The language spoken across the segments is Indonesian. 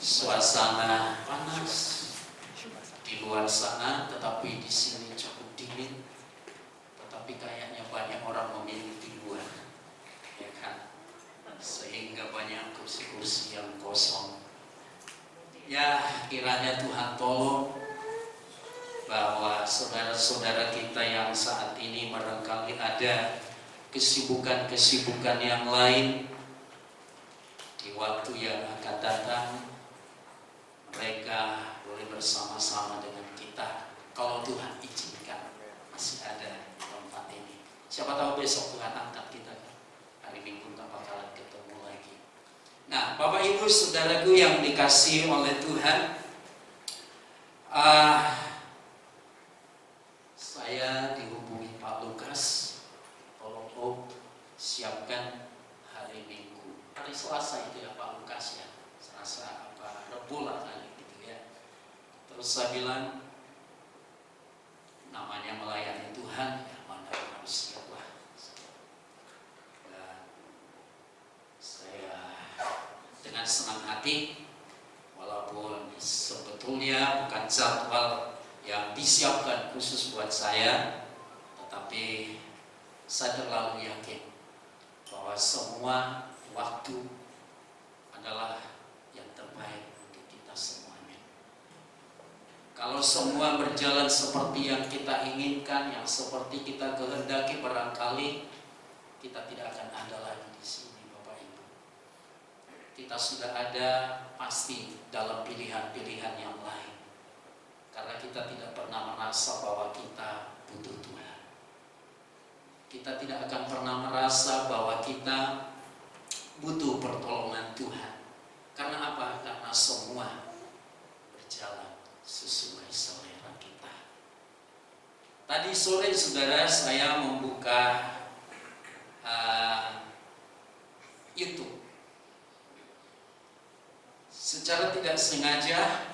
Suasana panas di luar sana, tetapi di sini cukup dingin. Tetapi kayaknya banyak orang memilih di luar, ya kan? Sehingga banyak kursi-kursi yang kosong. Ya, kiranya Tuhan tolong bahwa saudara-saudara kita yang saat ini barangkali ada kesibukan-kesibukan yang lain, di waktu yang akan datang mereka boleh bersama-sama dengan kita. Kalau Tuhan izinkan masih ada tempat ini. Siapa tahu besok Tuhan angkat kita, hari Minggu tak bakalan ketemu lagi. Nah, Bapak Ibu Saudaraku yang dikasihi oleh Tuhan, saya dihubungi Pak Lukas, tolong siapkan hari Minggu, hari Selasa itu ya Pak Lukas ya, Selasa apa Rabu lah kali gitu ya. Terus saya bilang, namanya melayani Tuhan, ya mana harus siap lah. Dan saya dengan senang hati, walaupun sebetulnya bukan jadwal yang disiapkan khusus buat saya, tetapi saya terlalu yakin bahwa semua waktu adalah yang terbaik untuk kita semuanya. Kalau semua berjalan seperti yang kita inginkan, yang seperti kita kehendaki, barangkali kita tidak akan ada lagi di sini, Bapak Ibu. Kita sudah ada pasti dalam pilihan-pilihan yang lain, karena kita tidak pernah merasa bahwa kita butuh Tuhan. Kita tidak akan pernah merasa bahwa kita butuh pertolongan Tuhan. Karena apa? Karena semua berjalan sesuai selera kita. Tadi sore saudara, saya membuka YouTube. Secara tidak sengaja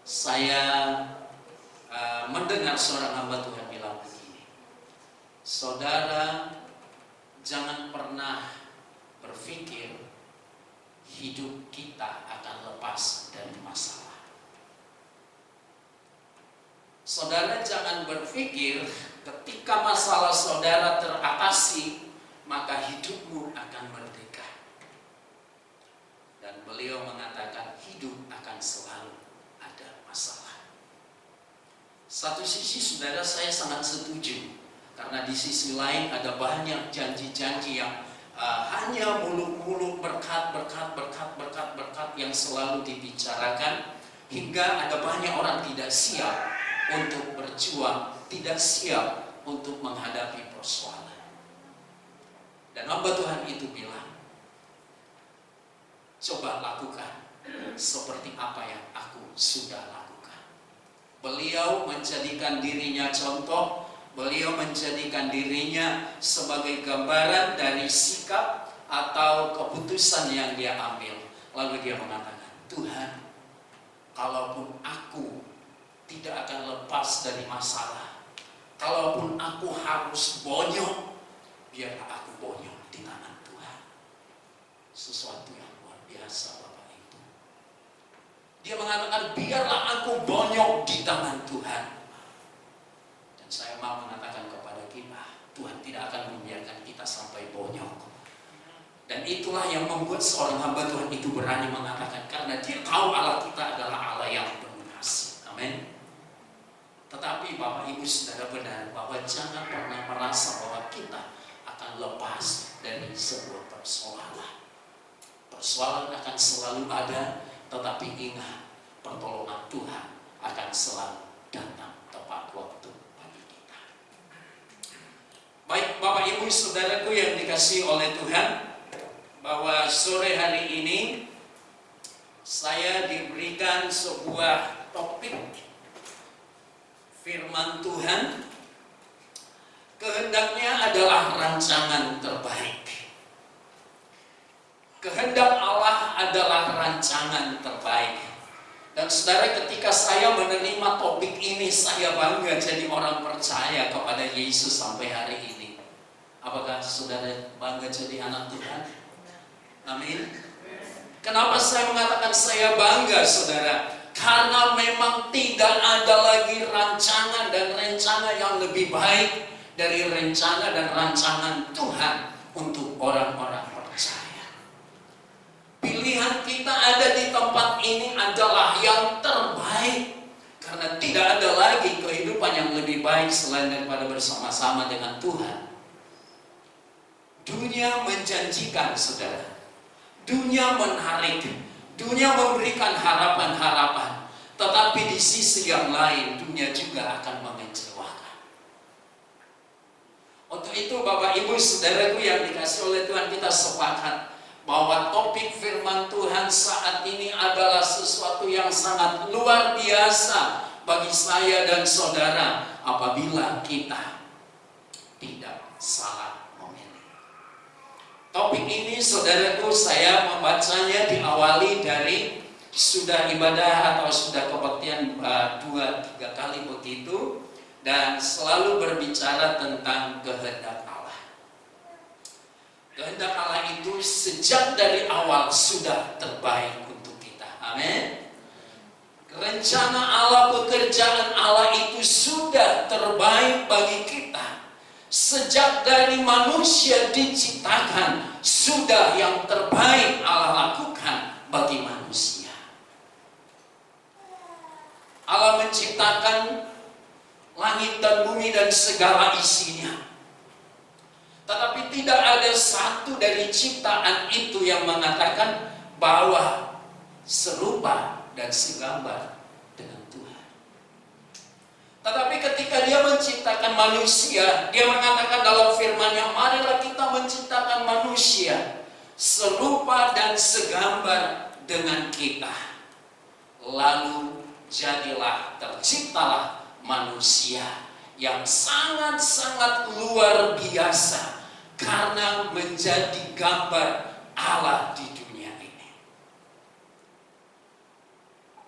saya mendengar seorang hamba Tuhan bilang begini, saudara jangan pernah berpikir hidup kita akan lepas dari masalah. Saudara jangan berpikir ketika masalah saudara teratasi, maka hidupmu akan merdeka. Dan beliau mengatakan hidup akan selalu ada masalah. Satu sisi saudara saya sangat setuju, karena di sisi lain ada banyak janji-janji yang hanya muluk-muluk berkat yang selalu dibicarakan, hingga ada banyak orang tidak siap untuk berjuang, tidak siap untuk menghadapi persoalan. Dan hamba Tuhan itu bilang, coba lakukan seperti apa yang aku sudah lakukan. Beliau menjadikan dirinya contoh, beliau menjadikan dirinya sebagai gambaran dari sikap atau keputusan yang dia ambil. Lalu dia mengatakan, Tuhan, kalaupun aku tidak akan lepas dari masalah, kalaupun aku harus bonyok, biarlah aku bonyok di tangan Tuhan. Sesuatu yang luar biasa Bapak Ibu. Dia mengatakan, biarlah aku bonyok di tangan Tuhan. Dan saya mau mengatakan kepada kita, Tuhan tidak akan membiarkan kita sampai bonyok. Dan itulah yang membuat seorang hamba Tuhan itu berani mengatakan, karena dia tahu Allah kita adalah Allah yang penuh kasih. Amin. Tetapi Bapak Ibu Saudara benar bahwa jangan pernah merasa bahwa kita akan lepas dari sebuah persoalan. Persoalan akan selalu ada, tetapi ingat, pertolongan Tuhan akan selalu datang tepat waktu bagi kita. Baik Bapak Ibu Saudaraku yang dikasihi oleh Tuhan, bahwa sore hari ini saya diberikan sebuah topik firman Tuhan, kehendaknya adalah rancangan terbaik. Kehendak Allah adalah rancangan terbaik. Dan saudara, ketika saya menerima topik ini, saya bangga jadi orang percaya kepada Yesus sampai hari ini. Apakah saudara bangga jadi anak Tuhan? Amin. Kenapa saya mengatakan saya bangga, saudara? Karena memang tidak ada lagi rancangan dan rencana yang lebih baik dari rencana dan rancangan Tuhan untuk orang-orang percaya. Pilihan kita ada di tempat ini adalah yang terbaik. Karena tidak ada lagi kehidupan yang lebih baik selain daripada bersama-sama dengan Tuhan. Dunia menjanjikan, saudara. Dunia menarik. Dunia memberikan harapan-harapan. Tetapi di sisi yang lain, dunia juga akan mengecewakan. Untuk itu Bapak Ibu Saudaraku yang dikasih oleh Tuhan, kita sepakat bahwa topik firman Tuhan saat ini adalah sesuatu yang sangat luar biasa bagi saya dan saudara apabila kita tidak salah memilih. Topik ini, saudaraku, saya membacanya diawali dari sudah ibadah atau sudah kebaktian 2-3 kali begitu, dan selalu berbicara tentang kehendak Allah. Kehendak Allah itu sejak dari awal sudah terbaik untuk kita. Amin. Rencana Allah, pekerjaan Allah itu sudah terbaik bagi kita. Sejak dari manusia diciptakan, sudah yang terbaik Allah lakukan bagi manusia. Allah menciptakan langit dan bumi dan segala isinya. Tetapi tidak ada satu dari ciptaan itu yang mengatakan bahwa serupa dan segambar dengan Tuhan. Tetapi ketika Dia menciptakan manusia, Dia mengatakan dalam firman-Nya, marilah kita menciptakan manusia serupa dan segambar dengan kita. Lalu jadilah, terciptalah manusia yang sangat-sangat luar biasa karena menjadi gambar Allah di dunia ini.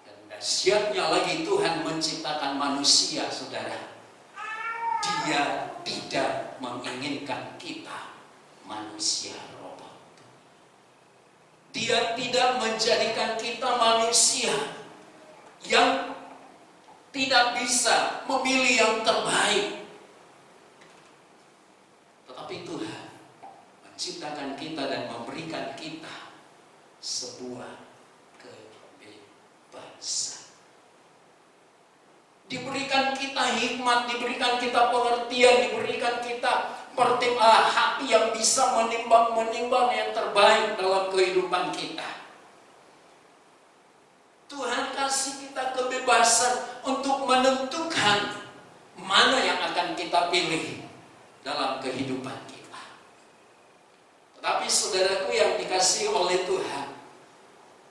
Dan dahsyatnya lagi Tuhan menciptakan manusia, saudara. Dia tidak menginginkan kita manusia robot. Dia tidak menjadikan kita manusia yang tidak bisa memilih yang terbaik. Tetapi Tuhan menciptakan kita dan memberikan kita sebuah kebebasan. Diberikan kita hikmat, diberikan kita pengertian, diberikan kita hati yang bisa menimbang yang terbaik dalam kehidupan kita. Tuhan kasih kita kebebasan untuk menentukan mana yang akan kita pilih dalam kehidupan kita. Tetapi saudaraku yang dikasihi oleh Tuhan,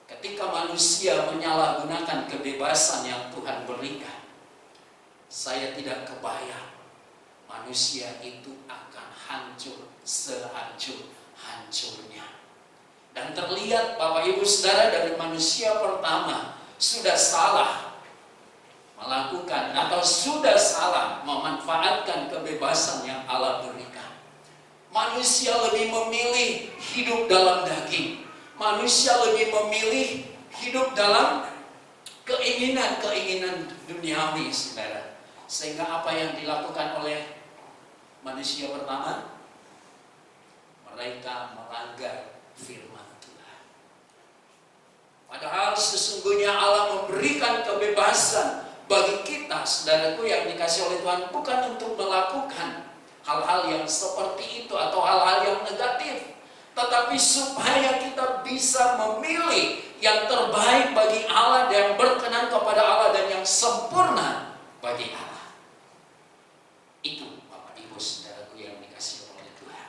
ketika manusia menyalahgunakan kebebasan yang Tuhan berikan, saya tidak kebayang manusia itu akan hancur sehancur-hancurnya. Dan terlihat Bapak Ibu Saudara dari manusia pertama sudah salah melakukan atau sudah salah memanfaatkan kebebasan yang Allah berikan. Manusia lebih memilih hidup dalam daging. Manusia lebih memilih hidup dalam keinginan-keinginan duniawi, saudara. Sehingga apa yang dilakukan oleh manusia pertama? Mereka melanggar firman Tuhan. Padahal sesungguhnya Allah memberikan kebebasan bagi kita, saudaraku yang dikasih oleh Tuhan, bukan untuk melakukan hal-hal yang seperti itu atau hal-hal yang negatif, tetapi supaya kita bisa memilih yang terbaik bagi Allah, yang berkenan kepada Allah, dan yang sempurna bagi Allah. Itu Bapak Ibu Saudaraku yang dikasih oleh Tuhan.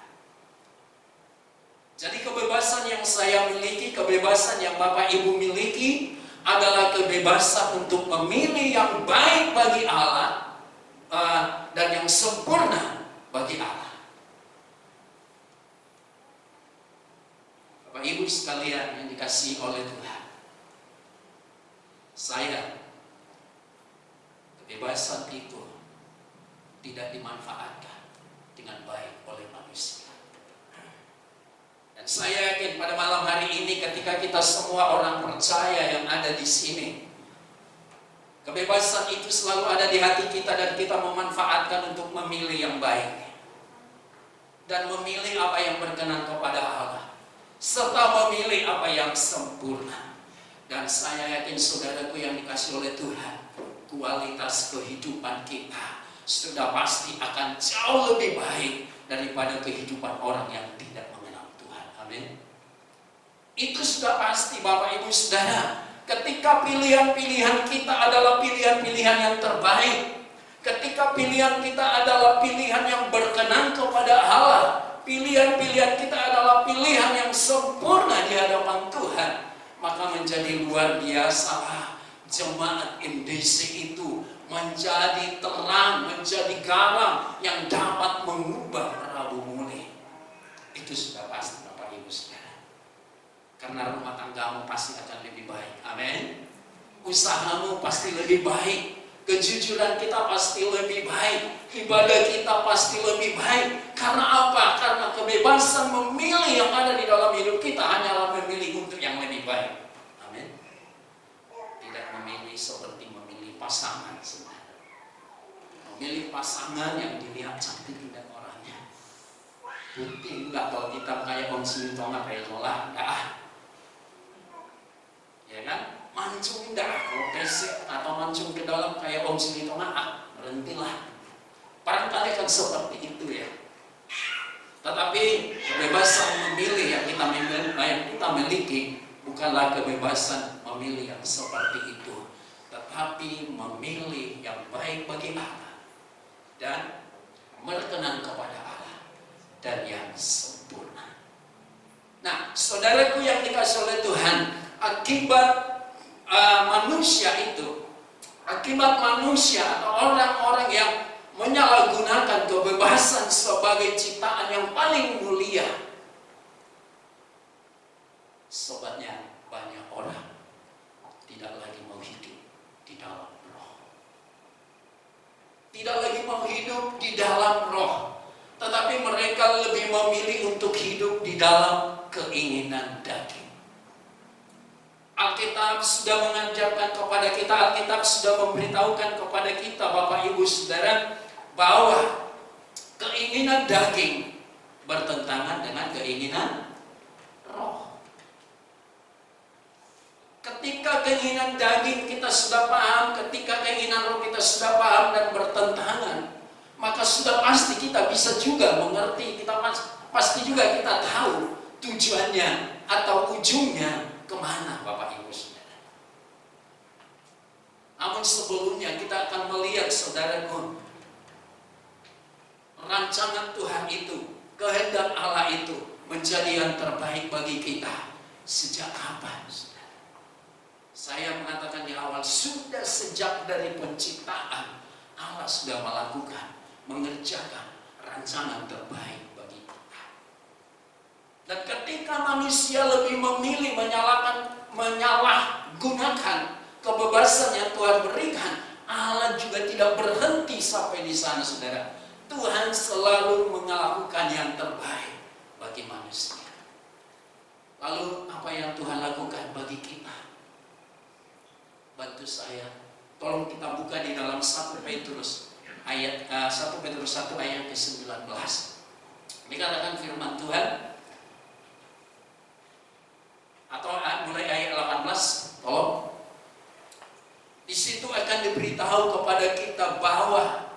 Jadi kebebasan yang saya miliki, kebebasan yang Bapak Ibu miliki adalah kebebasan untuk memilih yang baik bagi Allah dan yang sempurna bagi Allah. Bapak Ibu sekalian yang dikasihi oleh Tuhan, saya kebebasan itu tidak dimanfaatkan dengan baik oleh manusia. Dan saya yakin pada malam hari ini ketika kita semua orang percaya yang ada di sini, kebebasan itu selalu ada di hati kita dan kita memanfaatkan untuk memilih yang baik dan memilih apa yang berkenan kepada Allah serta memilih apa yang sempurna. Dan saya yakin saudaraku yang dikasihi oleh Tuhan, kualitas kehidupan kita sudah pasti akan jauh lebih baik daripada kehidupan orang yang tidak mengenal Tuhan. Amin. Itu sudah pasti Bapak Ibu Saudara. Ketika pilihan-pilihan kita adalah pilihan-pilihan yang terbaik, ketika pilihan kita adalah pilihan yang berkenan kepada Allah, pilihan-pilihan kita adalah pilihan yang sempurna di hadapan Tuhan, maka menjadi luar biasa jemaat MDC itu menjadi terang, menjadi garam yang dapat mengubah Rabu Muli. Itu sudah pasti Bapak Ibu Saudara. Karena rumah tanggamu pasti akan lebih baik. Amin. Usahamu pasti lebih baik. Kejujuran kita pasti lebih baik. Ibadah kita pasti lebih baik. Karena apa? Karena kebebasan memilih yang ada di dalam hidup kita hanyalah memilih untuk yang lebih baik. Amin. Tidak memilih seperti memilih pasangan sebenarnya. Memilih pasangan yang dilihat cantik dan orangnya. Putih enggak, kalau hitam kayak Om Sintonga kayak Lola, enggak. Ya kan? Mancung enggak, kalau pesek atau mancung ke dalam kayak Om Sintonga, berhentilah. Barangkali kan seperti itu ya. Tetapi kebebasan memilih yang kita miliki bukanlah kebebasan memilih yang seperti itu, tetapi memilih yang baik bagi Allah dan berkenan kepada Allah dan yang sempurna. Nah, saudaraku yang dikasihi oleh Tuhan, akibat manusia atau orang-orang yang menyalahgunakan kebebasan sebagai ciptaan yang paling mulia, sobatnya banyak orang tidak lagi mau hidup di dalam roh. Tidak lagi mau hidup di dalam roh, tetapi mereka lebih memilih untuk hidup di dalam keinginan daging. Alkitab sudah mengajarkan kepada kita, Alkitab sudah memberitahukan kepada kita Bapak Ibu Saudara, bahwa keinginan daging bertentangan dengan keinginan roh. Ketika keinginan daging kita sudah paham, ketika keinginan roh kita sudah paham dan bertentangan, maka sudah pasti kita bisa juga mengerti, kita pasti juga kita tahu tujuannya atau ujungnya kemana Bapak Ibu Saudara. Namun sebelumnya kita akan melihat saudaraku, rancangan Tuhan itu, kehendak Allah itu menjadi yang terbaik bagi kita sejak kapan? Saya mengatakan di awal, sudah sejak dari penciptaan Allah sudah melakukan, mengerjakan rancangan terbaik bagi kita. Dan ketika manusia lebih memilih menyalahgunakan kebebasan yang Tuhan berikan, Allah juga tidak berhenti sampai di sana, saudara. Tuhan selalu melakukan yang terbaik bagi manusia. Lalu apa yang Tuhan lakukan bagi kita? Bantu saya, tolong kita buka di dalam 1 Petrus 1 Petrus 1 ayat ke-19. Dikatakan firman Tuhan, atau mulai ayat 18, tolong. Di situ akan diberitahu kepada kita bahwa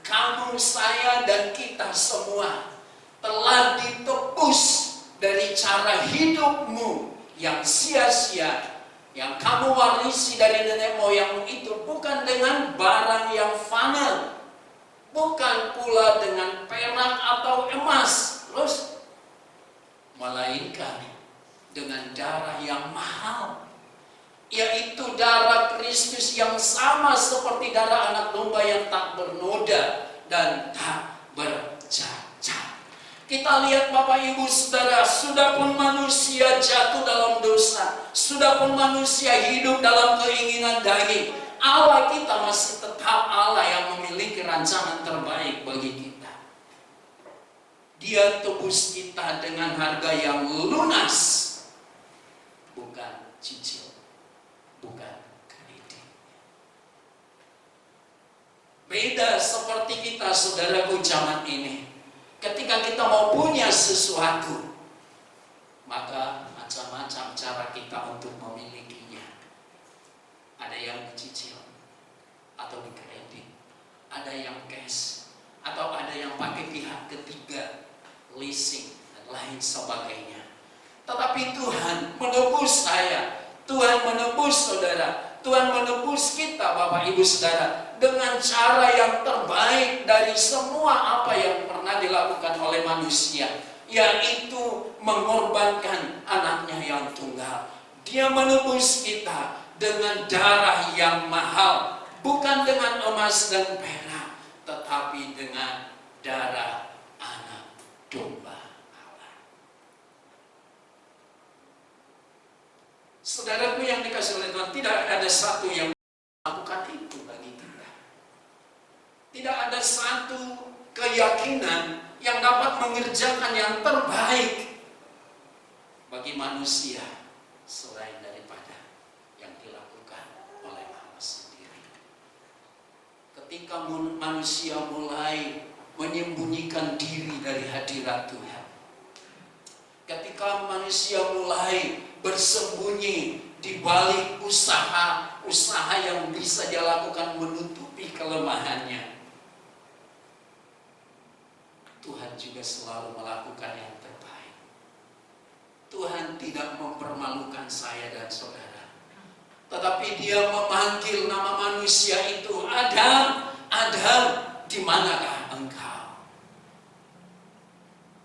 kamu, saya, dan kita semua telah ditebus dari cara hidupmu yang sia-sia, yang kamu warisi dari nenek moyangmu itu, bukan dengan barang yang fana, bukan pula dengan perak atau emas, terus melainkan dengan darah yang mahal, yaitu darah Kristus yang sama seperti darah anak domba yang tak bernoda dan tak bercacat. Kita lihat Bapak Ibu Saudara, sudah pun manusia jatuh dalam dosa, sudah pun manusia hidup dalam keinginan daging, Allah kita masih tetap Allah yang memiliki rancangan terbaik bagi kita. Dia tebus kita dengan harga yang lunas, bukan cicil, bukan kredit. Beda seperti kita, saudaraku, zaman ini. Ketika kita mau punya sesuatu, maka macam-macam cara kita untuk memilikinya. Ada yang dicicil atau dikredit, ada yang cash, atau ada yang pakai pihak ketiga, leasing dan lain sebagainya. Tetapi Tuhan menebus saya, Tuhan menebus saudara, Tuhan menebus kita Bapak Ibu Saudara dengan cara yang terbaik dari semua apa yang pernah dilakukan oleh manusia, yaitu mengorbankan anaknya yang tunggal. Dia menebus kita dengan darah yang mahal, bukan dengan emas dan perak, tetapi dengan darah anak domba Allah. Saudaraku yang dikasihi oleh Tuhan, tidak ada satu yang melakukan itu bagi kita. Tidak ada satu keyakinan yang dapat mengerjakan yang terbaik bagi manusia selain daripada yang dilakukan oleh Allah sendiri. Ketika manusia mulai menyembunyikan diri dari hadirat Tuhan, ketika manusia mulai bersembunyi di balik usaha yang bisa dia lakukan menutupi kelemahannya, Tuhan juga selalu melakukan yang terbaik. Tuhan tidak mempermalukan saya dan saudara, tetapi Dia memanggil nama manusia itu, Adam, Adam, di manakah engkau?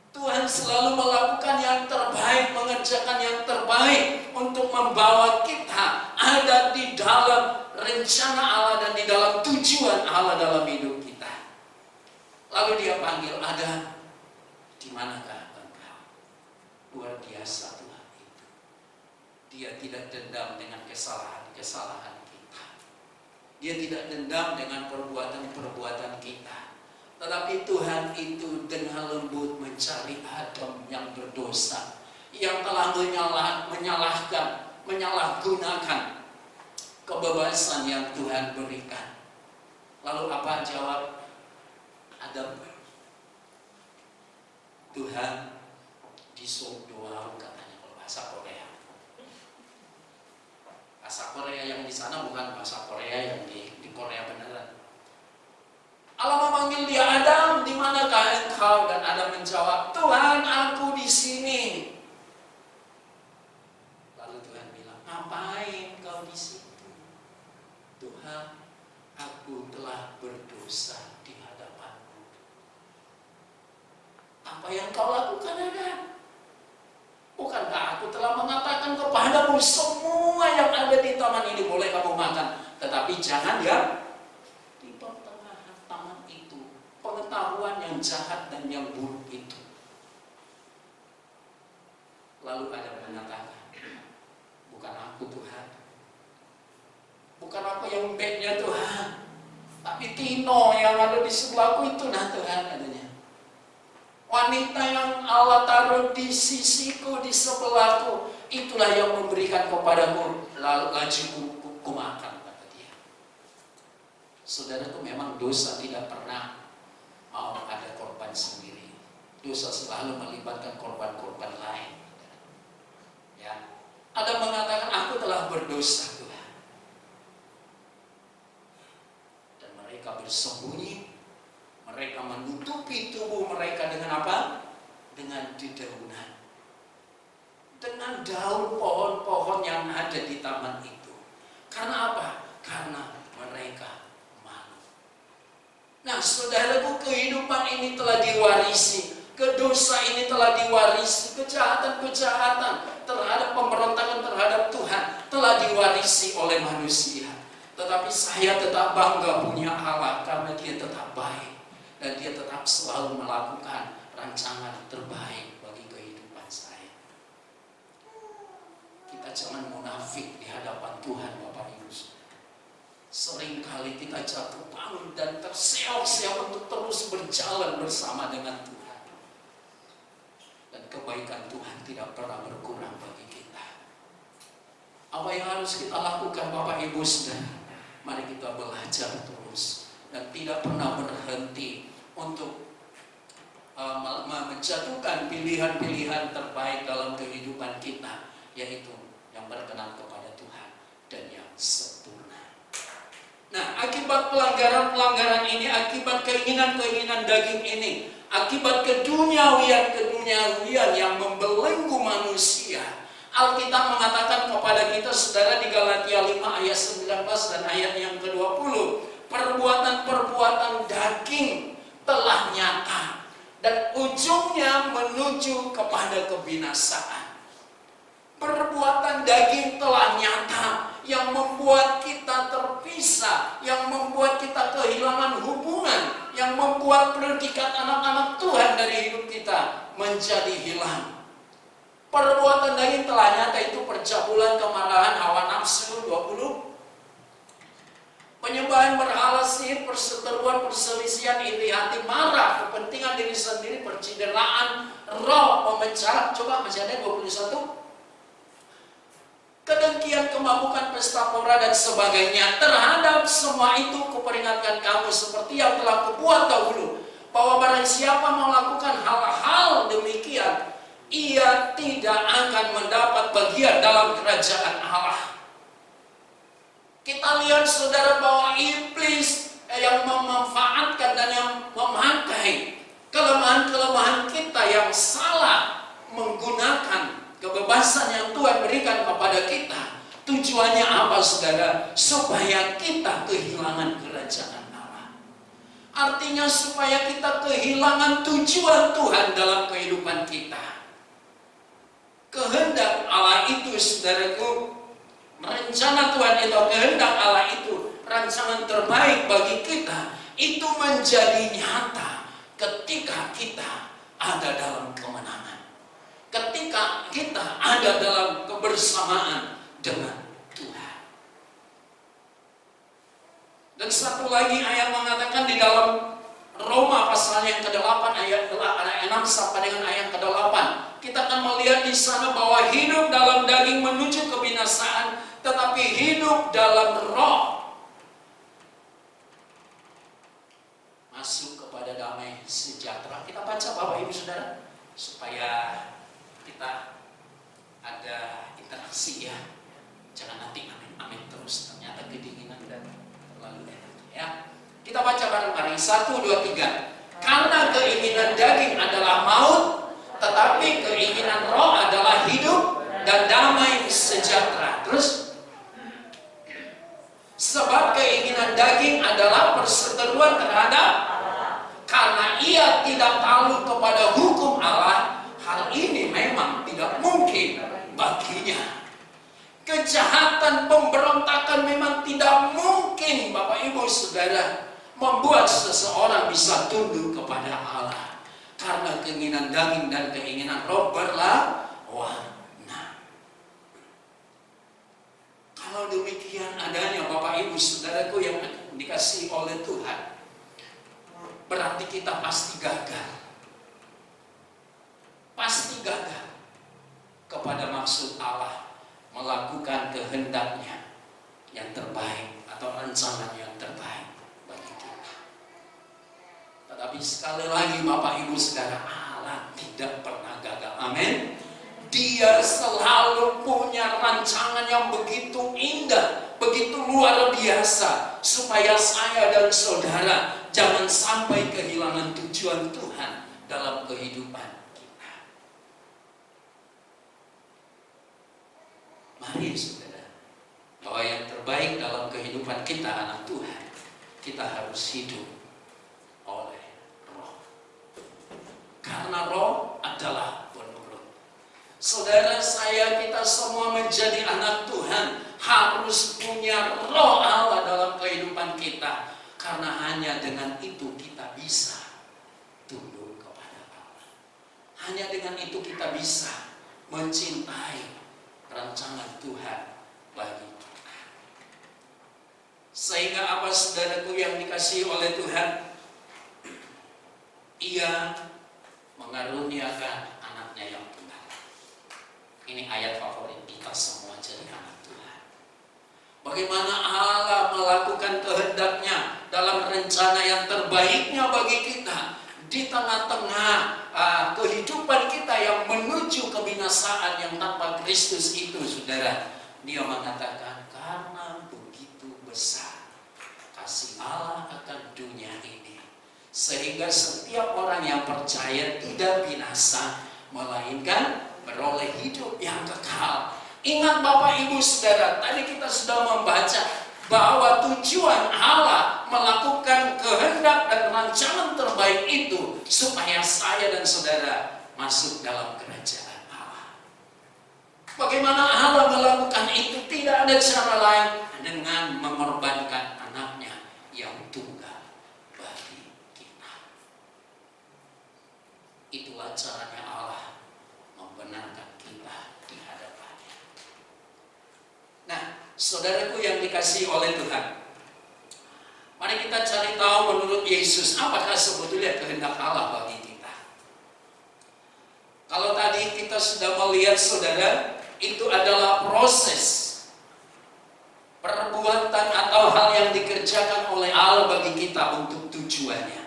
Tuhan selalu melakukan yang terbaik, mengerjakan yang terbaik untuk membawa kita ada di dalam rencana Allah dan di dalam tujuan Allah dalam hidup kita. Lalu Dia panggil, Adam, di manakah engkau? Luar biasa Tuhan itu. Dia tidak dendam dengan kesalahan-kesalahan kita. Dia tidak dendam dengan perbuatan-perbuatan kita. Tetapi Tuhan itu dengan lembut mencari Adam yang berdosa, yang telah menyalahgunakan kebebasan yang Tuhan berikan. Lalu apa jawab Adam? Tuhan disogdoau, katanya kalau bahasa Korea. Bahasa Korea yang di sana bukan bahasa Korea yang di Korea beneran. Allah memanggil dia, Adam, di manakah engkau? Dan Adam menjawab, Tuhan, aku di sini. Lalu Tuhan bilang, ngapain kau di situ? Tuhan, aku telah berdosa di hadapan-Mu. Apa yang kau lakukan, Adam? Bukankah aku telah mengatakan kepadamu semua yang ada di taman ini boleh kamu makan, tetapi jangan ya di pertengahan taman itu, pengetahuan yang jahat dan yang buruk itu. Lalu Adam mengatakan, bukan aku Tuhan, bukan aku yang baiknya Tuhan, tapi Tino yang ada di sebelahku itu nah Tuhan, katanya. Wanita yang Allah taruh di sisiku, di sebelahku, itulah yang memberikan kepadaku, laju ku makan, kata dia. Saudaraku, memang dosa tidak pernah mau ada korban sendiri. Dosa selalu melibatkan korban-korban lain. Ya, Adam mengatakan, aku telah berdosa Tuhan. Dan mereka bersembunyi. Mereka menutupi tubuh mereka dengan apa? Dengan dedaunan. Dengan daun pohon-pohon yang ada di taman itu. Karena apa? Karena mereka malu. Nah, saudaraku, kehidupan ini telah diwarisi. Kedosa ini telah diwarisi. Kejahatan-kejahatan terhadap pemberontakan terhadap Tuhan telah diwarisi oleh manusia. Tetapi saya tetap bangga punya Allah karena Dia tetap baik. Dan Dia tetap selalu melakukan rancangan terbaik bagi kehidupan saya. Kita jangan munafik di hadapan Tuhan, Bapak Ibu. Seringkali kita jatuh bangun dan terseok-seok untuk terus berjalan bersama dengan Tuhan. kebaikan Tuhan tidak pernah berkurang bagi kita. Apa yang harus kita lakukan Bapak Ibu Saudara? Mari kita belajar terus dan tidak pernah berhenti untuk menjatuhkan pilihan-pilihan terbaik dalam kehidupan kita, yaitu yang berkenan kepada Tuhan dan yang sempurna. Nah, akibat pelanggaran-pelanggaran ini, akibat keinginan-keinginan daging ini, akibat keduniawian yang membelenggu manusia, Alkitab mengatakan kepada kita, saudara, di Galatia 5 ayat 19 dan ayat yang ke-20, perbuatan-perbuatan daging telah nyata dan ujungnya menuju kepada kebinasaan. Perbuatan daging telah nyata yang membuat kita terpisah, yang membuat kita kehilangan hubungan, yang membuat predikat anak-anak Tuhan dari hidup kita menjadi hilang. Perbuatan daging telah nyata itu percabulan, kemarahan, hawa nafsu 20, penyembahan berhala, sihir, perseteruan, perselisihan, iri hati, marah, kepentingan diri sendiri, percideraan, roh memecah. Coba masih ada 21. Kedengkian, kemabukan, pesta pora dan sebagainya. Terhadap semua itu kuperingatkan kamu seperti yang telah kubuat dahulu, bahwa barang siapa melakukan hal-hal demikian, ia tidak akan mendapat bagian dalam kerajaan Allah. Kita lihat saudara bahwa iblis yang memanfaatkan dan yang memakai kelemahan-kelemahan kita yang salah, menggunakan kebebasan yang Tuhan berikan kepada kita. Tujuannya apa saudara? Supaya kita kehilangan kerajaan Allah. Artinya supaya kita kehilangan tujuan Tuhan dalam kehidupan kita. Kehendak Allah itu, saudaraku, rencana Tuhan itu, kehendak Allah itu, rancangan terbaik bagi kita, itu menjadi nyata ketika kita ada dalam kemenangan, ketika kita ada dalam kebersamaan dengan Tuhan. Dan satu lagi ayat mengatakan di dalam Roma pasal yang ke-8 ayat 6 sampai dengan ayat ke-8, kita akan melihat di sana bahwa hidup dalam daging menuju kebinasaan, tetapi hidup dalam roh masuk kepada damai sejahtera. Kita baca Bapak Ibu Saudara supaya kita ada interaksi ya. Jangan nanti amin terus, ternyata kedinginan dan terlalu enak ya. Kita baca bareng-bareng 1, 2, 3. Karena keinginan daging adalah maut, tetapi keinginan roh adalah hidup dan damai sejahtera. Terus, sebab keinginan daging adalah perseteruan terhadap, karena ia tidak takluk kepada hukum Allah, hal ini memang tidak mungkin baginya. Kejahatan, pemberontakan memang tidak mungkin Bapak Ibu Saudara membuat seseorang bisa tunduk kepada Allah, karena keinginan daging dan keinginan roh berlawanan. Kalau demikian adanya Bapak Ibu Saudaraku yang dikasihi oleh Tuhan, berarti kita pasti gagal. Pasti gagal kepada maksud Allah melakukan kehendaknya yang terbaik atau rancangan yang terbaik bagi kita. Tetapi sekali lagi Bapak Ibu Saudara, Allah tidak pernah gagal. Amin. Dia selalu punya rancangan yang begitu indah, begitu luar biasa, supaya saya dan saudara jangan sampai kehilangan tujuan Tuhan dalam kehidupan kita. Mari saudara, bahwa yang terbaik dalam kehidupan kita anak Tuhan, kita harus hidup oleh roh. Karena roh adalah penurut. Saudara saya, kita semua menjadi anak Tuhan harus punya roh Allah dalam kehidupan kita. Karena hanya dengan itu kita bisa tunduk kepada Allah. Hanya dengan itu kita bisa mencintai rancangan Tuhan bagi kita. Sehingga apa saudaraku yang dikasihi oleh Tuhan, Ia mengaruniakan anaknya yang tunggal. Ini ayat favorit kita semua jadi anak Tuhan. Bagaimana Allah melakukan kehendaknya dalam rencana yang terbaiknya bagi kita di tengah-tengah kehidupan kita yang menuju kebinasaan yang tanpa Kristus itu, saudara. Dia mengatakan, karena begitu besar kasih Allah akan dunia ini, sehingga setiap orang yang percaya tidak binasa, melainkan beroleh hidup yang kekal. Ingat Bapak Ibu Saudara, tadi kita sudah membaca bahwa tujuan Allah melakukan kehendak dan rancangan terbaik itu supaya saya dan saudara masuk dalam kerajaan Allah. Bagaimana Allah melakukan itu? Tidak ada cara lain dengan mengorbankan anaknya yang tunggal bagi kita. Itulah caranya Allah membenarkan kita di hadapannya. Nah, saudaraku yang dikasihi oleh Tuhan, mari kita cari tahu menurut Yesus apakah sebetulnya kehendak Allah bagi kita. Kalau tadi kita sudah melihat, saudara, itu adalah proses perbuatan atau hal yang dikerjakan oleh Allah bagi kita untuk tujuannya,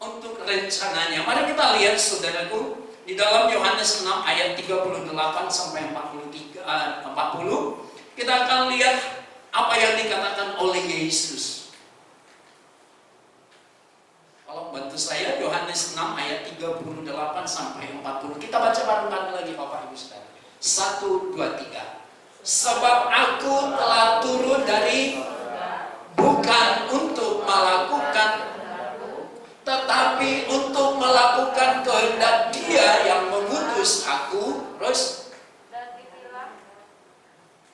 untuk rencananya. Mari kita lihat, saudaraku, di dalam Yohanes 6 ayat 38 sampai 40, kita akan lihat apa yang dikatakan oleh Yesus. Kalau bantu saya, Yohanes 6 ayat 38 sampai 40. Kita baca bareng-bareng lagi Bapak Ibu Saudara. 1, 2, 3. Sebab aku telah turun dari bukan untuk melakukan, tetapi untuk melakukan kehendak Dia yang mengutus aku. Terus,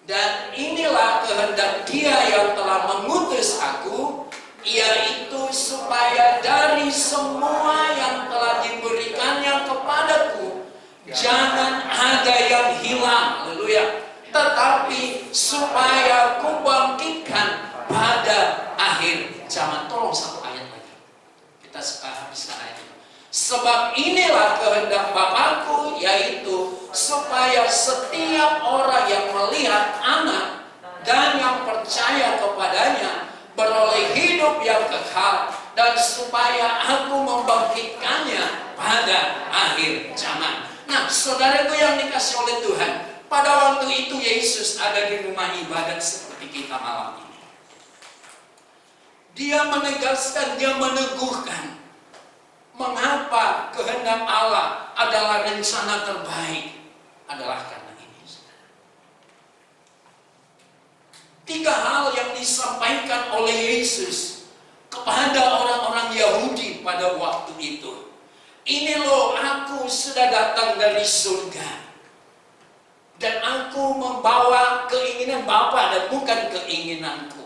dan inilah kehendak Dia yang telah mengutus aku, yaitu supaya dari semua yang telah diberikannya kepadaku jangan ada yang hilang, haleluya, tetapi supaya kubangkitkan pada akhir zaman. Tolong satu ayat lagi, kita habiskan ayat itu. Sebab inilah kehendak Bapakku, yaitu supaya setiap orang yang melihat Anak dan yang percaya kepadanya beroleh hidup yang kekal, dan supaya aku membangkitkannya pada akhir zaman. Nah, saudaraku yang dikasihi oleh Tuhan, pada waktu itu Yesus ada di rumah ibadat seperti kita malam ini. Dia menegaskan, dia meneguhkan mengapa kehendak Allah adalah rencana terbaik, adalah karena ini. Tiga hal yang disampaikan oleh Yesus kepada orang-orang Yahudi pada waktu itu. Ini loh, aku sudah datang dari surga, dan aku membawa keinginan Bapa dan bukan keinginanku.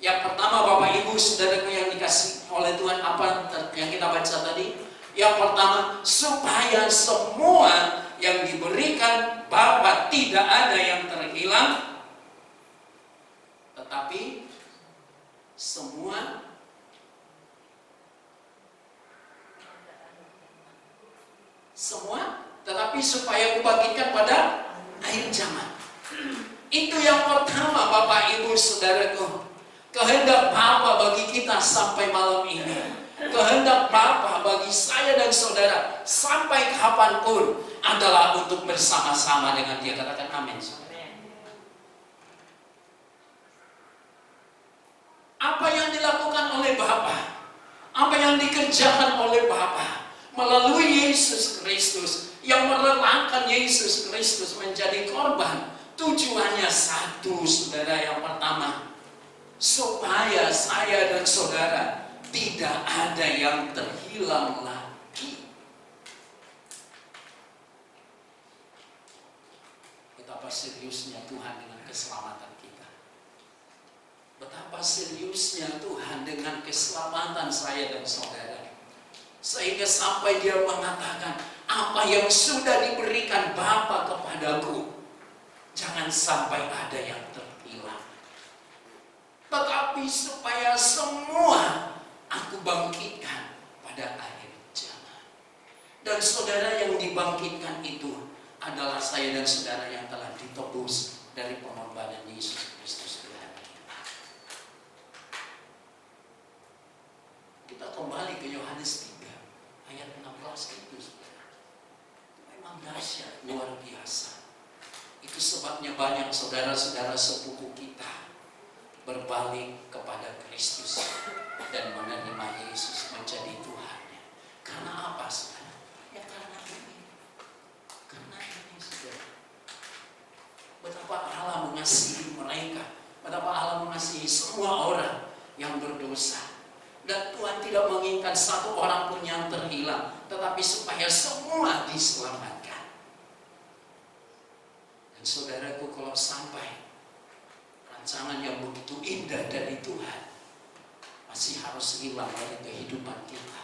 Yang pertama, Bapak Ibu Saudaraku yang dikasihi oleh Tuhan, apa yang kita baca tadi? Yang pertama, supaya semua yang diberikan Bapa tidak ada yang terhilang, tetapi semua tetapi supaya kubangkitkan pada akhir zaman. Itu yang pertama, Bapak Ibu Saudaraku. Kehendak Bapa bagi kita sampai malam ini, kehendak Bapa bagi saya dan saudara sampai kapanpun adalah untuk bersama-sama dengan Dia. Katakan amin. Apa yang dilakukan oleh Bapa, apa yang dikerjakan oleh Bapa melalui Yesus Kristus, yang merelakan Yesus Kristus menjadi korban, tujuannya satu, saudara. Yang pertama, supaya saya dan saudara tidak ada yang terhilang lagi. Betapa seriusnya Tuhan dengan keselamatan kita. Betapa seriusnya Tuhan dengan keselamatan saya dan saudara. Sehingga sampai Dia mengatakan, apa yang sudah diberikan Bapa kepadaku, jangan sampai ada yang terhilang. Tetapi supaya semua aku bangkitkan pada akhir zaman. Dan saudara, yang dibangkitkan itu adalah saya dan saudara yang telah ditebus dari pengorbanan Yesus Kristus Tuhan kita. Kita kembali ke Yohanes 3 ayat 16 itu, saudara. Memang dahsyat, luar biasa. Itu sebabnya banyak saudara-saudara sepupu kita berbalik kepada Kristus dan menerima Yesus menjadi Tuhannya. Karena apa, saudara? Ya karena ini. Karena ini, saudara. Betapa Allah mengasihi mereka, betapa Allah mengasihi semua orang yang berdosa. Dan Tuhan tidak menginginkan satu orang pun yang terhilang, tetapi supaya semua diselamatkan. Dan saudaraku, kalau sampai rancangan yang begitu indah dari Tuhan masih harus hilang dari kehidupan kita,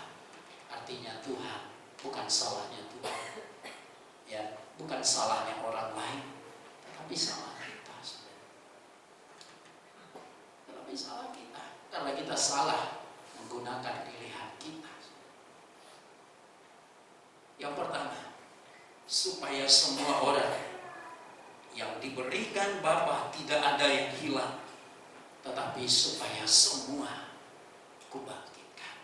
artinya Tuhan bukan salahnya Tuhan, ya, bukan salahnya orang lain, tetapi salah kita, saudara. Tetapi salah kita, karena kita salah menggunakan pilihan kita. Yang pertama, supaya semua orang yang diberikan Bapa tidak ada yang hilang, tetapi supaya semua kubangkitkan.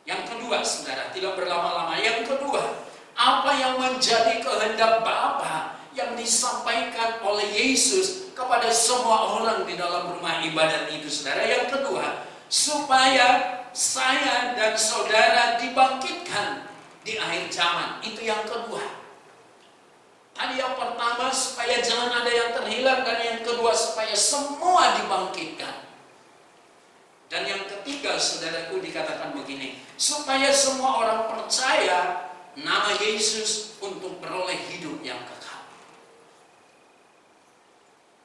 Yang kedua, saudara, tidak berlama-lama. Yang kedua, apa yang menjadi kehendak Bapa yang disampaikan oleh Yesus kepada semua orang di dalam rumah ibadat itu, saudara. Yang kedua, supaya saya dan saudara dibangkitkan di akhir zaman. Itu yang kedua. Tadi yang pertama, supaya jangan ada yang terhilang, dan yang kedua, supaya semua dibangkitkan. Dan yang ketiga, saudaraku, dikatakan begini, supaya semua orang percaya nama Yesus untuk beroleh hidup yang kekal.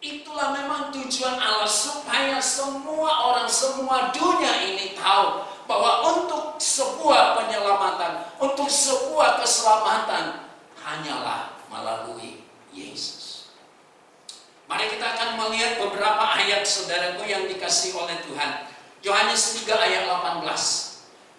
Itulah memang tujuan Allah, supaya semua orang, semua dunia ini tahu bahwa untuk sebuah penyelamatan, untuk sebuah keselamatan, hanyalah melalui Yesus. Mari kita akan melihat beberapa ayat, saudaraku, yang dikasih oleh Tuhan. Yohanes 3 ayat 18.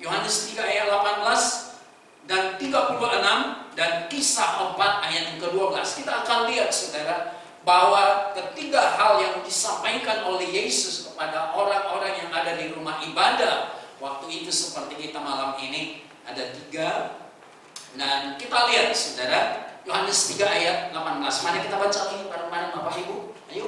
Yohanes 3 ayat 18 dan 36, dan Kisah 4 ayat yang ke-12. Kita akan lihat, saudara, bahwa ketiga hal yang disampaikan oleh Yesus kepada orang-orang yang ada di rumah ibadah waktu itu, seperti kita malam ini, ada 3. Dan kita lihat, saudara, Yohanes 3 ayat 18. Mari kita baca lagi bareng-bareng, Bapak Ibu. Ayo,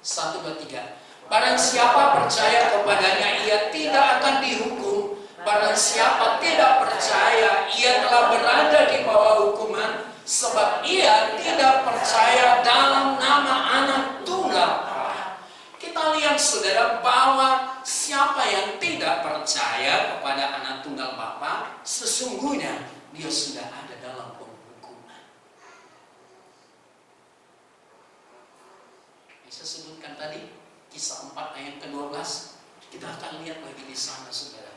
1, 2, 3. Barang siapa percaya kepadanya, ia tidak akan dihukum. Barang siapa tidak percaya, ia telah berada di bawah hukuman, sebab ia tidak percaya dalam nama Anak Tunggal Allah. Kita lihat, saudara, bahwa siapa yang tidak percaya kepada Anak Tunggal Bapa, sesungguhnya dia sudah ada dalam penghukuman. Saya sebutkan tadi Kisah 4 ayat ke-12. Kita akan lihat lagi di sana, saudara,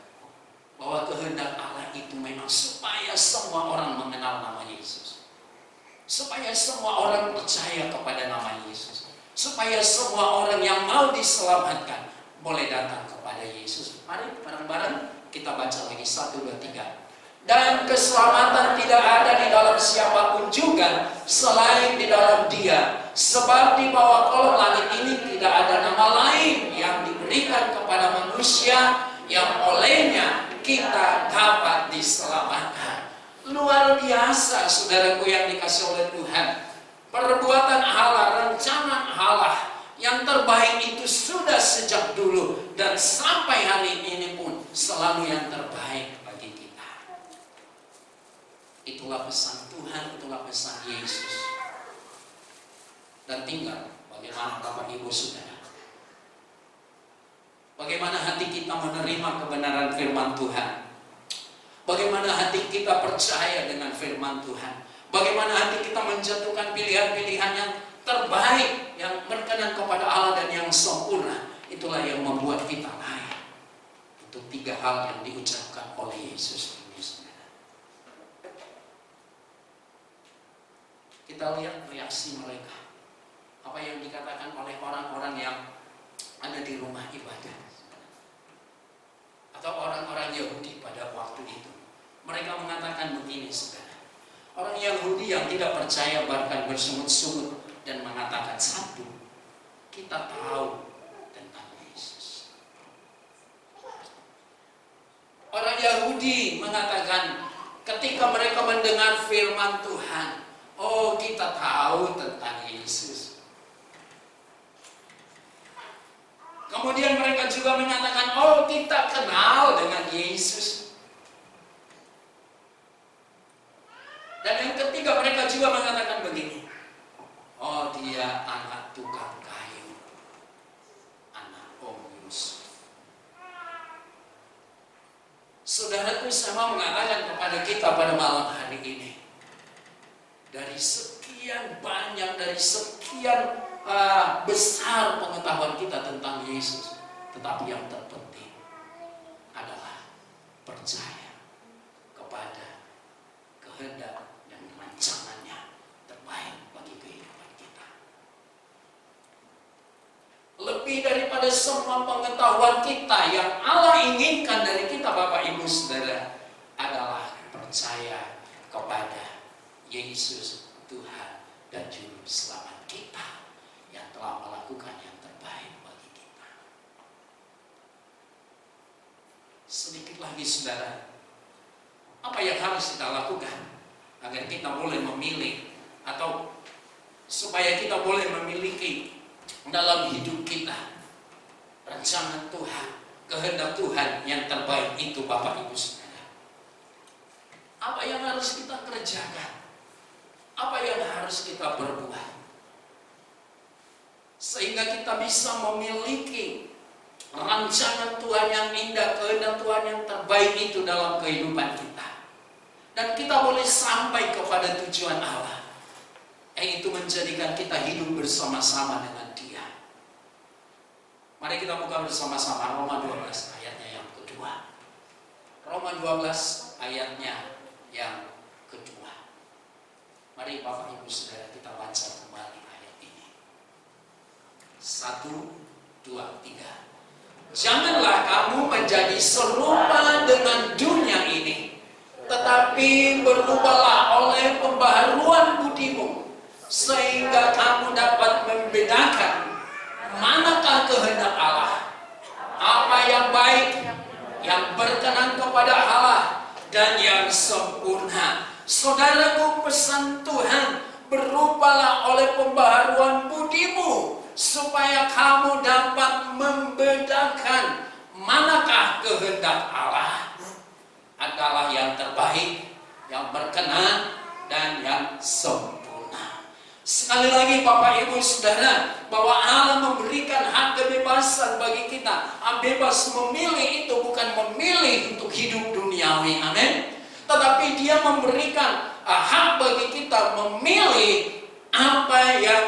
bahwa kehendak Allah itu memang supaya semua orang mengenal nama Yesus, supaya semua orang percaya kepada nama Yesus, supaya semua orang yang mau diselamatkan boleh datang kepada Yesus. Mari bareng-bareng kita baca lagi 1, 2, 3. Dan keselamatan tidak ada di dalam siapapun juga selain di dalam Dia, sebab di bawah kolong langit ini tidak ada nama lain yang diberikan kepada manusia yang olehnya kita dapat diselamatkan. Luar biasa, saudaraku yang dikasih oleh Tuhan. Perbuatan Allah, rencana Allah yang terbaik itu sudah sejak dulu dan sampai hari ini pun selalu yang terbaik bagi kita. Itulah pesan Tuhan, itulah pesan Yesus. Dan tinggal bagaimana Bapak Ibu Saudara, bagaimana hati kita menerima kebenaran firman Tuhan, bagaimana hati kita percaya dengan firman Tuhan, bagaimana hati kita menjatuhkan pilihan-pilihan yang terbaik, yang berkenan kepada Allah dan yang sempurna. Itulah yang membuat kita layak untuk 3 hal yang diucapkan oleh Yesus ini, saudara. Kita lihat reaksi mereka, apa yang dikatakan oleh orang-orang yang ada di rumah ibadah atau orang-orang Yahudi pada waktu itu. Mereka mengatakan begini, saudara. Orang Yahudi yang tidak percaya bahkan bersungut-sungut dan mengatakan satu, kita tahu tentang Yesus. Orang Yahudi mengatakan ketika mereka mendengar firman Tuhan, oh kita tahu tentang Yesus. Kemudian mereka juga mengatakan, oh kita kenal dengan Yesus. Dan yang ketiga mereka juga mengatakan begini, oh dia anak tukang kayu, anak Om Yusuf. Saudaraku, saya mau mengatakan kepada kita pada malam hari ini, dari sekian banyak, dari sekian besar pengetahuan kita tentang Yesus, tetapi yang terpenting adalah percaya kepada kehendak dan rancangannya terbaik bagi kehidupan kita. Lebih daripada semua pengetahuan kita, yang Allah inginkan dari kita Bapak Ibu Saudara adalah percaya kepada Yesus Tuhan dan Juru Selamat kita yang telah melakukan yang terbaik bagi kita. Sedikit lagi saudara, apa yang harus kita lakukan agar kita boleh memilih, atau supaya kita boleh memiliki dalam hidup kita rancangan Tuhan, kehendak Tuhan yang terbaik itu Bapak Ibu Saudara? Apa yang harus kita kerjakan? Apa yang harus kita berbuat sehingga kita bisa memiliki rancangan Tuhan yang indah, kehendak Tuhan yang terbaik itu dalam kehidupan kita, dan kita boleh sampai kepada tujuan Allah, yaitu menjadikan kita hidup bersama-sama dengan Dia. Mari kita buka bersama-sama Roma 12 ayatnya yang kedua. Roma 12 ayatnya yang kedua. Mari Bapak Ibu Saudara kita baca kembali ayat ini. 1, 2, 3. Janganlah kamu menjadi serupa dengan dunia ini, tetapi berubahlah oleh pembaharuan budimu, sehingga kamu dapat membedakan manakah kehendak Allah, apa yang baik, yang berkenan kepada Allah, dan yang sempurna. Saudaraku, pesan Tuhan, berubahlah oleh pembaharuan budimu, supaya kamu dapat membedakan manakah kehendak Allah adalah yang terbaik, yang berkenan, dan yang sempurna. Sekali lagi Bapak Ibu Saudara, bahwa Allah memberikan hak kebebasan bagi kita. Bebas memilih itu bukan memilih untuk hidup duniawi, amin, tetapi Dia memberikan hak bagi kita memilih apa yang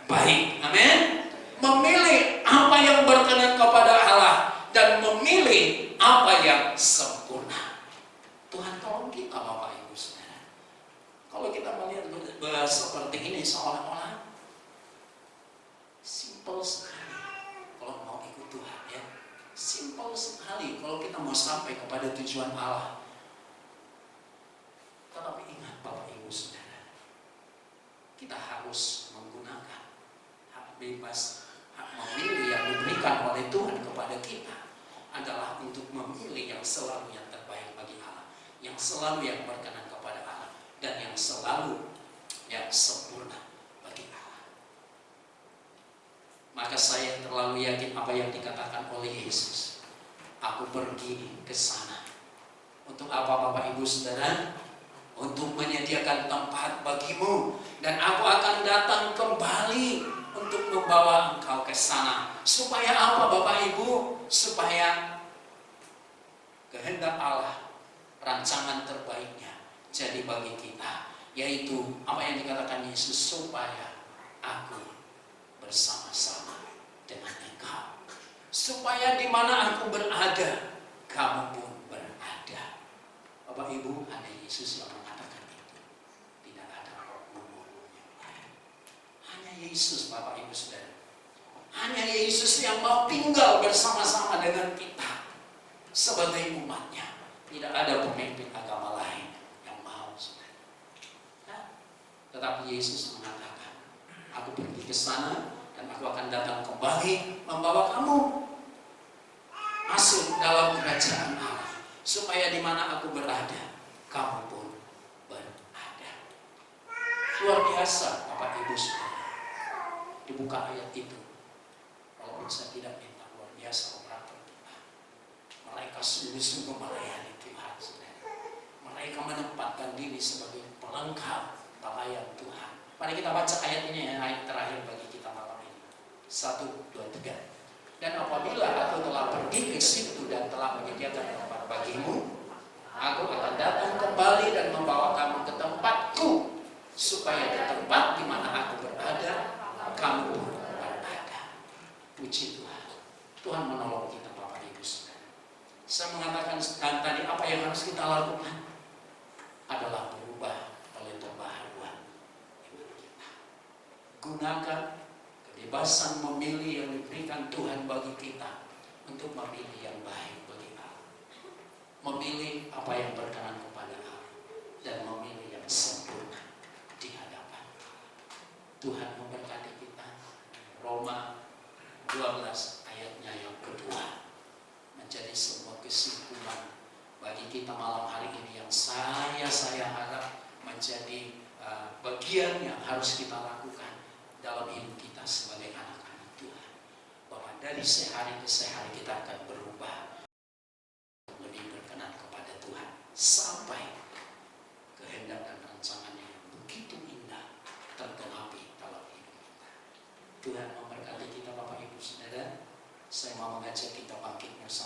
baik, amin, memilih apa yang berkenan kepada Allah, dan memilih apa yang sempurna. Tuhan tolong kita Bapak Ibu Saudara. Kalau kita melihat seperti ini, seolah-olah simpel sekali kalau mau ikut Tuhan, ya, simpel sekali kalau kita mau sampai kepada tujuan Allah. Tetapi ingat Bapak Ibu Saudara, kita harus menggunakan hak bebas, hak memilih yang diberikan oleh Tuhan kepada kita adalah untuk memilih yang selalu yang terbaik bagi Allah, yang selalu yang berkenan kepada Allah, dan yang selalu yang sempurna bagi Allah. Maka saya terlalu yakin apa yang dikatakan oleh Yesus, aku pergi ke sana. Untuk apa Bapak Ibu Saudara? Untuk menyediakan tempat bagimu, dan aku akan datang kembali untuk membawa engkau ke sana. Supaya apa Bapak Ibu? Supaya kehendak Allah, rancangan terbaiknya jadi bagi kita, yaitu apa yang dikatakan Yesus, supaya aku bersama-sama dengan engkau, supaya di mana aku berada, kamu pun berada. Bapak Ibu, hanya Yesus yang mengatakan itu, tidak ada roh-roh yang lain. Hanya Yesus Bapak Ibu Saudara, hanya Yesus yang mau tinggal bersama-sama dengan kita sebagai umatnya. Tidak ada pemimpin agama lain yang mau, saudara. Tetapi Yesus mengatakan, aku pergi ke sana dan aku akan datang kembali membawa kamu masuk dalam kerajaan Allah, supaya di mana aku berada, kamu pun berada. Luar biasa Bapak Ibu Saudara. Dibuka ayat itu, walaupun saya tidak minta, luar biasa operator Tuhan. Mereka sungguh-sungguh melayani Tuhan, saudara. Mereka menempatkan diri sebagai pelengkap pelayan Tuhan. Mari kita baca ayat ini, ayat terakhir bagi kita malam ini. 1, 2, 3. Dan apabila aku telah pergi ke situ dan telah menyediakan tempat bagimu, aku akan datang kembali dan membawa kamu ke tempatku, supaya di tempat di mana aku berada, kamu berada. Puji Tuhan. Tuhan menolong kita Bapak Ibu Saudara. Saya mengatakan tadi, apa yang harus kita lakukan adalah berubah oleh pembaharuan iman kita. Gunakan kebebasan memilih yang diberikan Tuhan bagi kita untuk memilih yang baik bagi Allah. Memilih apa yang berkenan kepada Allah dan memilih yang sempurna di hadapan Allah. Tuhan memberkati kita. Roma 12 ayatnya yang kedua menjadi sebuah kesimpulan bagi kita malam hari ini yang saya harap menjadi bagian yang harus kita lakukan dalam hidup kita sebagai anak-anak Tuhan. Bahwa dari sehari ke sehari kita akan berubah lebih berkenan kepada Tuhan sampai kehendak dan rancangannya yang begitu indah tergenapi dalam hidup kita. Tuhan memberkati kita Bapak Ibu Saudara. Saya mau mengajak kita bangkit bersama.